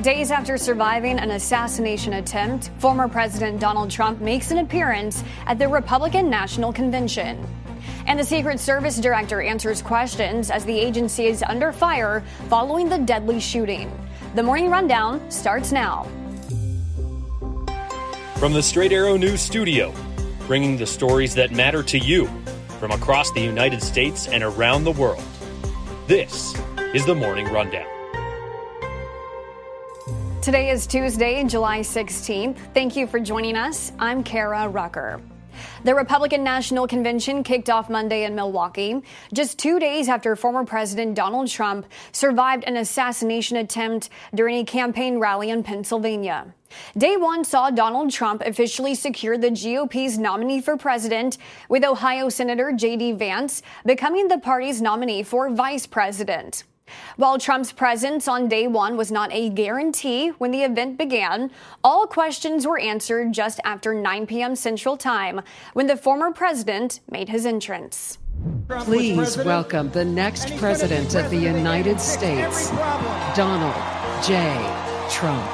Days after surviving an assassination attempt, former President Donald Trump makes an appearance at the Republican National Convention. And the Secret Service director answers questions as the agency is under fire following the deadly shooting. The Morning Rundown starts now. From the Straight Arrow News Studio, bringing the stories that matter to you from across the United States and around the world. This is the Morning Rundown. Today is Tuesday, July 16th. Thank you for joining us. I'm Kara Rucker. The Republican National Convention kicked off Monday in Milwaukee, just 2 days after former President Donald Trump survived an assassination attempt during a campaign rally in Pennsylvania. Day one saw Donald Trump officially secure the GOP's nominee for president, with Ohio Senator J.D. Vance becoming the party's nominee for vice president. While Trump's presence on day one was not a guarantee when the event began, all questions were answered just after 9 p.m. Central Time when the former president made his entrance. Please welcome the next president of the United States, Donald J. Trump.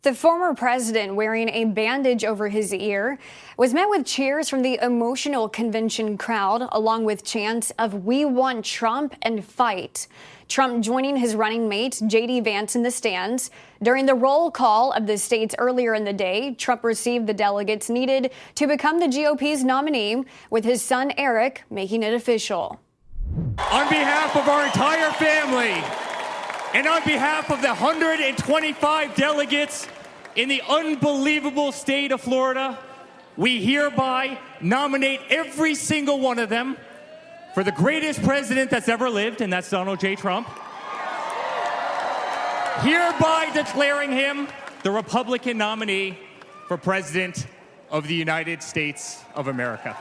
The former president, wearing a bandage over his ear, was met with cheers from the emotional convention crowd, along with chants of "We want Trump" and "Fight." Trump joining his running mate, J.D. Vance, in the stands. During the roll call of the states earlier in the day, Trump received the delegates needed to become the GOP's nominee, with his son Eric making it official. On behalf of our entire family, and on behalf of the 125 delegates in the unbelievable state of Florida, we hereby nominate every single one of them for the greatest president that's ever lived, and that's Donald J. Trump, hereby declaring him the Republican nominee for President of the United States of America.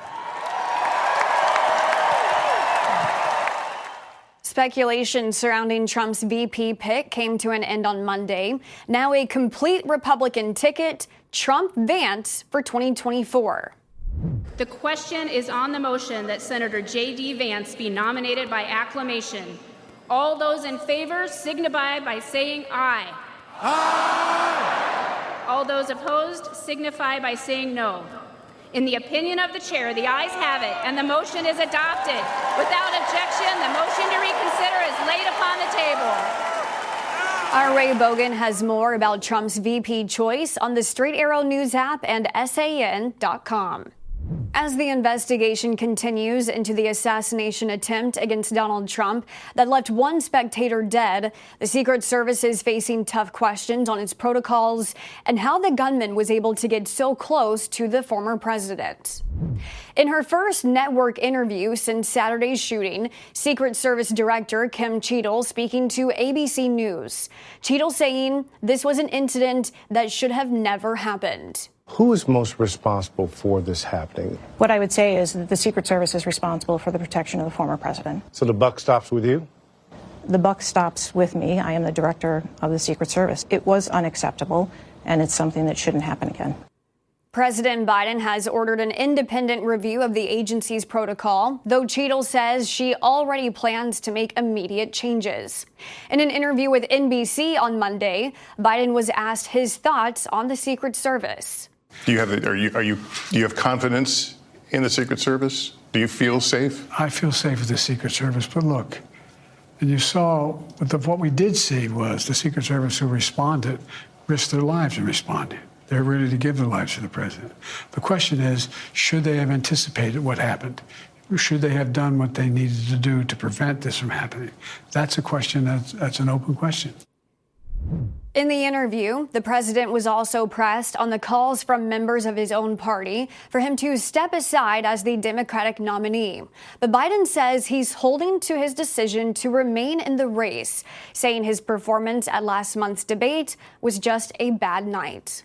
Speculation surrounding Trump's VP pick came to an end on Monday. Now a complete Republican ticket, Trump-Vance for 2024. The question is on the motion that Senator J.D. Vance be nominated by acclamation. All those in favor signify by saying aye. Aye! All those opposed signify by saying no. In the opinion of the chair, the ayes have it, and the motion is adopted. Without objection, the motion to reconsider is laid upon the table. Our Ray Bogan has more about Trump's VP choice on the Straight Arrow News app and SAN.com. As the investigation continues into the assassination attempt against Donald Trump that left one spectator dead, the Secret Service is facing tough questions on its protocols and how the gunman was able to get so close to the former president. In her first network interview since Saturday's shooting, Secret Service Director Kim Cheadle speaking to ABC News. Cheadle saying this was an incident that should have never happened. Who is most responsible for this happening? What I would say is that the Secret Service is responsible for the protection of the former president. So the buck stops with you? The buck stops with me. I am the director of the Secret Service. It was unacceptable, and it's something that shouldn't happen again. President Biden has ordered an independent review of the agency's protocol, though Cheadle says she already plans to make immediate changes. In an interview with NBC on Monday, Biden was asked his thoughts on the Secret Service. Do you have confidence in the Secret Service? Do you feel safe? I feel safe with the Secret Service, but look, and you saw what we did see was the Secret Service who responded risked their lives in responding. They're ready to give their lives to the president. The question is, should they have anticipated what happened? Should they have done what they needed to do to prevent this from happening? That's a question that's an open question. In the interview, the president was also pressed on the calls from members of his own party for him to step aside as the Democratic nominee. But Biden says he's holding to his decision to remain in the race, saying his performance at last month's debate was just a bad night.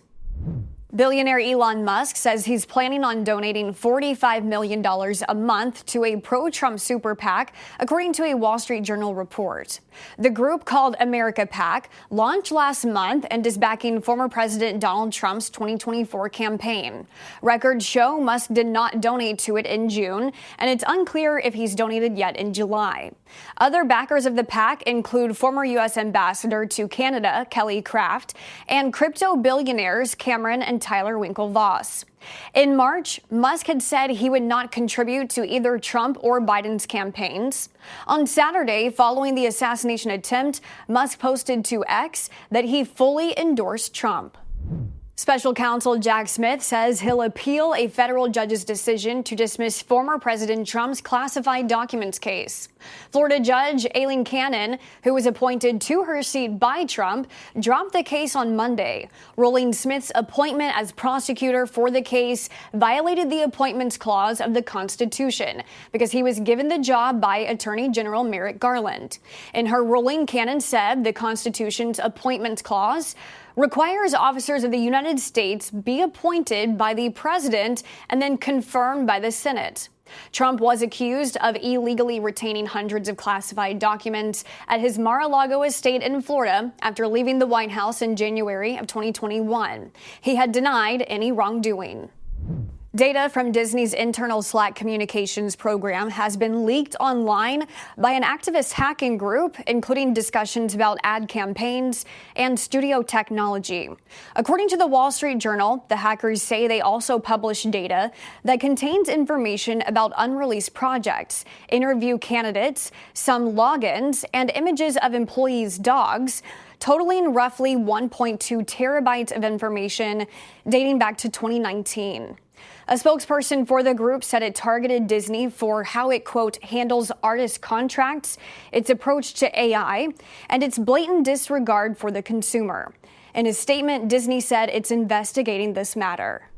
Billionaire Elon Musk says he's planning on donating $45 million a month to a pro-Trump super PAC, according to a Wall Street Journal report. The group, called America PAC, launched last month and is backing former President Donald Trump's 2024 campaign. Records show Musk did not donate to it in June, and it's unclear if he's donated yet in July. Other backers of the PAC include former U.S. Ambassador to Canada, Kelly Craft, and crypto billionaires Cameron and Tyler Winklevoss. In March, Musk had said he would not contribute to either Trump or Biden's campaigns. On Saturday, following the assassination attempt, Musk posted to X that he fully endorsed Trump. Special counsel Jack Smith says he'll appeal a federal judge's decision to dismiss former President Trump's classified documents case. Florida Judge Aileen Cannon, who was appointed to her seat by Trump, dropped the case on Monday, ruling Smith's appointment as prosecutor for the case violated the Appointments Clause of the Constitution because he was given the job by Attorney General Merrick Garland. In her ruling, Cannon said the Constitution's Appointments Clause requires officers of the United States be appointed by the president and then confirmed by the Senate. Trump was accused of illegally retaining hundreds of classified documents at his Mar-a-Lago estate in Florida after leaving the White House in January of 2021. He had denied any wrongdoing. Data from Disney's internal Slack communications program has been leaked online by an activist hacking group, including discussions about ad campaigns and studio technology. According to the Wall Street Journal, the hackers say they also publish data that contains information about unreleased projects, interview candidates, some logins, and images of employees' dogs, totaling roughly 1.2 terabytes of information dating back to 2019. A spokesperson for the group said it targeted Disney for how it, quote, handles artist contracts, its approach to AI, and its blatant disregard for the consumer. In a statement, Disney said it's investigating this matter.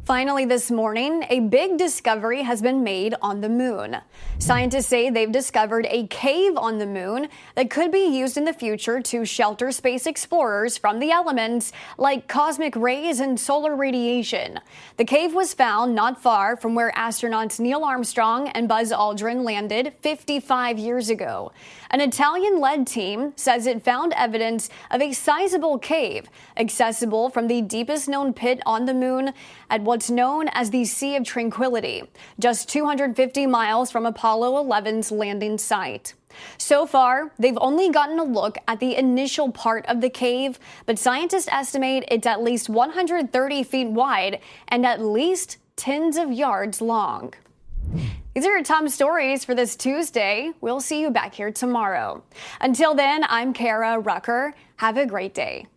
Finally, this morning, a big discovery has been made on the moon. Scientists say they've discovered a cave on the moon that could be used in the future to shelter space explorers from the elements like cosmic rays and solar radiation. The cave was found not far from where astronauts Neil Armstrong and Buzz Aldrin landed 55 years ago. An Italian-led team says it found evidence of a sizable cave, accessible from the deepest known pit on the moon at what's known as the Sea of Tranquility, just 250 miles from Apollo 11's landing site. So far, they've only gotten a look at the initial part of the cave, but scientists estimate it's at least 130 feet wide and at least tens of yards long. These are your top stories for this Tuesday. We'll see you back here tomorrow. Until then, I'm Kara Rucker. Have a great day.